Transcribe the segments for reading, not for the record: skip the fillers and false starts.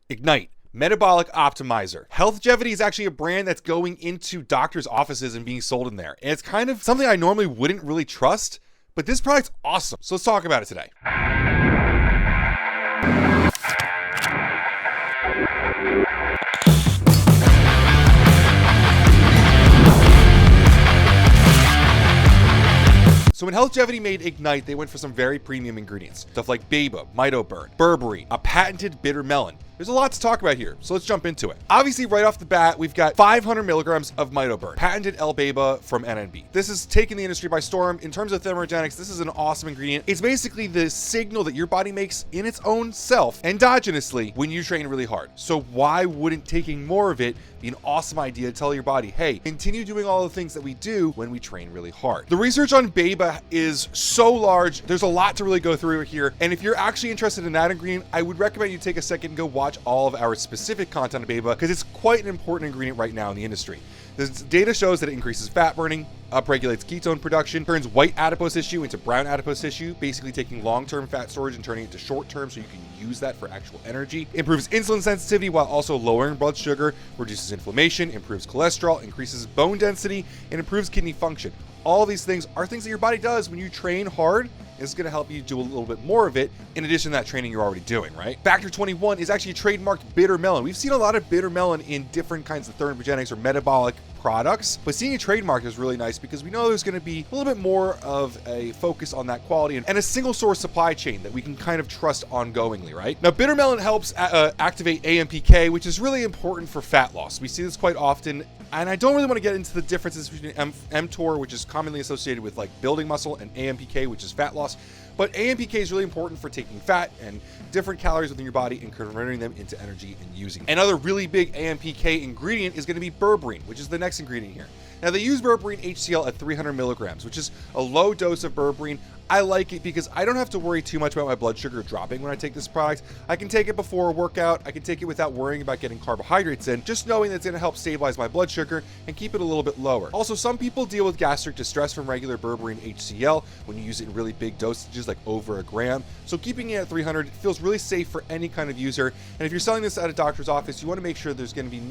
Ignite. Metabolic Optimizer. Healthgevity is actually a brand that's going into doctors' offices and being sold in there. And it's kind of something I normally wouldn't really trust, but this product's awesome. So let's talk about it today. So when Healthgevity made Ignite, they went for some very premium ingredients. Stuff like BAIBA, MitoBurn, berberine, a patented bitter melon. There's a lot to talk about here, so let's jump into it. Obviously, right off the bat, we've got 500 milligrams of MitoBurn, patented L-BAIBA from NNB. This is taking the industry by storm. In terms of thermogenics, this is an awesome ingredient. It's basically the signal that your body makes in its own self, endogenously, when you train really hard. So why wouldn't taking more of it be an awesome idea to tell your body, hey, continue doing all the things that we do when we train really hard? The research on BAIBA is so large. There's a lot to really go through here. And if you're actually interested in that ingredient, I would recommend you take a second and go watch all of our specific content on BAIBA because it's quite an important ingredient right now in the industry. The data shows that it increases fat burning, upregulates ketone production, turns white adipose tissue into brown adipose tissue, basically taking long-term fat storage and turning it to short-term so you can use that for actual energy. Improves insulin sensitivity while also lowering blood sugar, reduces inflammation, improves cholesterol, increases bone density, and improves kidney function. All these things are things that your body does when you train hard. It's going to help you do a little bit more of it in addition to that training you're already doing, right? Factor 21 is actually a trademarked bitter melon. We've seen a lot of bitter melon in different kinds of thermogenics or metabolic products, but seeing a trademark is really nice because we know there's going to be a little bit more of a focus on that quality and a single source supply chain that we can kind of trust ongoingly, right? Now, bitter melon helps activate AMPK, which is really important for fat loss. We see this quite often, and I don't really want to get into the differences between mTOR, which is commonly associated with like building muscle, and AMPK, which is fat loss. But AMPK is really important for taking fat and different calories within your body and converting them into energy and using them. Another really big AMPK ingredient is going to be berberine, which is the next ingredient here. Now, they use berberine HCl at 300 milligrams, which is a low dose of berberine. I like it because I don't have to worry too much about my blood sugar dropping when I take this product. I can take it before a workout. I can take it without worrying about getting carbohydrates in, just knowing that it's going to help stabilize my blood sugar and keep it a little bit lower. Also, some people deal with gastric distress from regular berberine HCl when you use it in really big dosages, like over a gram. So keeping it at 300 feels really safe for any kind of user. And if you're selling this at a doctor's office, you want to make sure there's going to be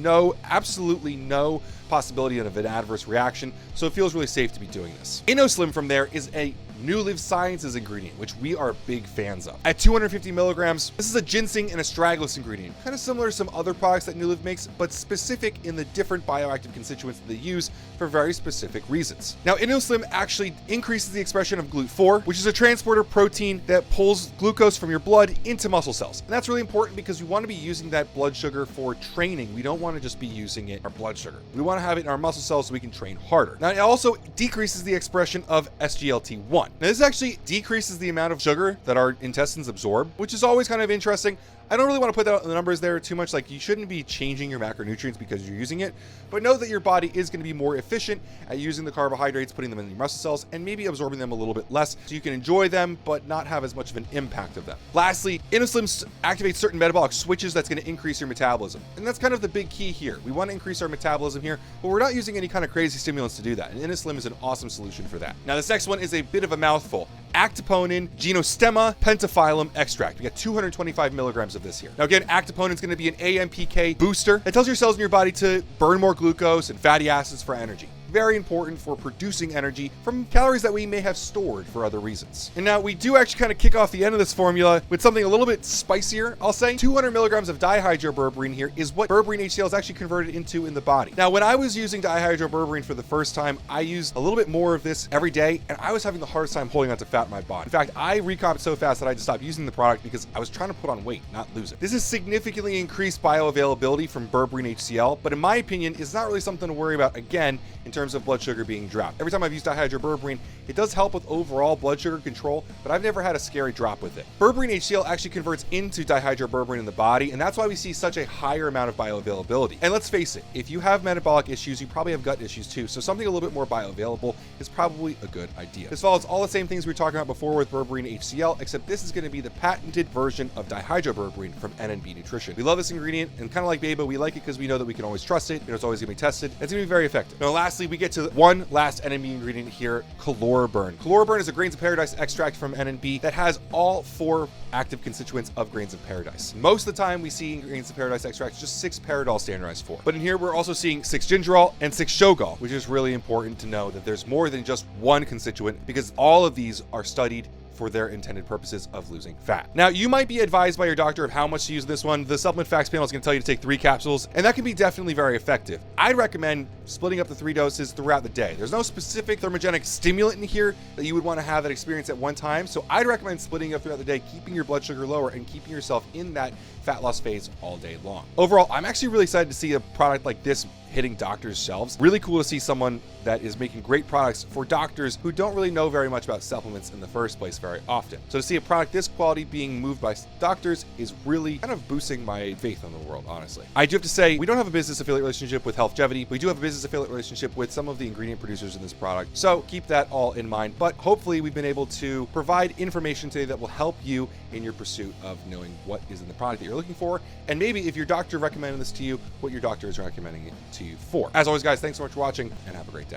absolutely no possibility of an adverse reaction. So it feels really safe to be doing this. InnoSlim from there is a New Live Sciences ingredient, which we are big fans of. At 250 milligrams, this is a ginseng and astragalus ingredient, kind of similar to some other products that New Live makes, but specific in the different bioactive constituents that they use for very specific reasons. Now, InnoSlim actually increases the expression of GLUT4, which is a transporter protein that pulls glucose from your blood into muscle cells. And that's really important because we want to be using that blood sugar for training. We don't want to just be using it, our blood sugar. We want to have it in our muscle cells so we can train harder. Now, it also decreases the expression of SGLT1. Now, this actually decreases the amount of sugar that our intestines absorb, which is always kind of interesting. I don't really want to put the numbers there too much. Like, you shouldn't be changing your macronutrients because you're using it, but know that your body is going to be more efficient at using the carbohydrates, putting them in your muscle cells, and maybe absorbing them a little bit less so you can enjoy them but not have as much of an impact of them. Lastly, InnoSlim activates certain metabolic switches that's going to increase your metabolism. And that's kind of the big key here. We want to increase our metabolism here, but we're not using any kind of crazy stimulants to do that. And InnoSlim is an awesome solution for that. Now, this next one is a bit of a mouthful. Actoponin Genostemma pentaphyllum extract. We got 225 milligrams of this here. Now, again, actoponin is going to be an AMPK booster that tells your cells in your body to burn more glucose and fatty acids for energy. Very important for producing energy from calories that we may have stored for other reasons. And now we do actually kind of kick off the end of this formula with something a little bit spicier, I'll say. 200 milligrams of dihydroberberine here is what berberine HCl is actually converted into in the body. Now, when I was using dihydroberberine for the first time, I used a little bit more of this every day, and I was having the hardest time holding on to fat in my body. In fact, I recomped so fast that I just stopped using the product because I was trying to put on weight, not lose it. This has significantly increased bioavailability from berberine HCl, but in my opinion, it's not really something to worry about, again, in terms of blood sugar being dropped. Every time I've used dihydroberberine, it does help with overall blood sugar control, but I've never had a scary drop with it. Berberine HCl actually converts into dihydroberberine in the body, and that's why we see such a higher amount of bioavailability. And let's face it, if you have metabolic issues, you probably have gut issues too, so something a little bit more bioavailable is probably a good idea. This follows all the same things we were talking about before with berberine HCl, except this is going to be the patented version of dihydroberberine from NNB Nutrition. We love this ingredient, and kind of like BAIBA, we like it because we know that we can always trust it, it's always going to be tested, it's going to be very effective. Now, lastly, lastly, we get to one last NMB ingredient here, caloriburn. Caloriburn is a grains of paradise extract from NNB that has all 4 active constituents of grains of paradise. Most of the time we see in grains of paradise extracts just 6-paradol standardized for. But in here, we're also seeing 6-gingerol and 6-shogol, which is really important to know that there's more than just one constituent, because all of these are studied for their intended purposes of losing fat. Now, you might be advised by your doctor of how much to use this one. The supplement facts panel is going to tell you to take 3 capsules, and that can be definitely very effective. I'd recommend splitting up the 3 doses throughout the day. There's no specific thermogenic stimulant in here that you would want to have that experience at one time, so I'd recommend splitting up throughout the day, keeping your blood sugar lower and keeping yourself in that fat loss phase all day long. Overall, I'm actually really excited to see a product like this hitting doctors' shelves. Really cool to see someone that is making great products for doctors who don't really know very much about supplements in the first place very often. So to see a product this quality being moved by doctors is really kind of boosting my faith in the world, honestly. I do have to say, we don't have a business affiliate relationship with Healthgevity. We do have a business affiliate relationship with some of the ingredient producers in this product. So keep that all in mind. But hopefully we've been able to provide information today that will help you in your pursuit of knowing what is in the product that you're looking for. And maybe if your doctor recommended this to you, what your doctor is recommending it to you for. As always, guys, thanks so much for watching and have a great day.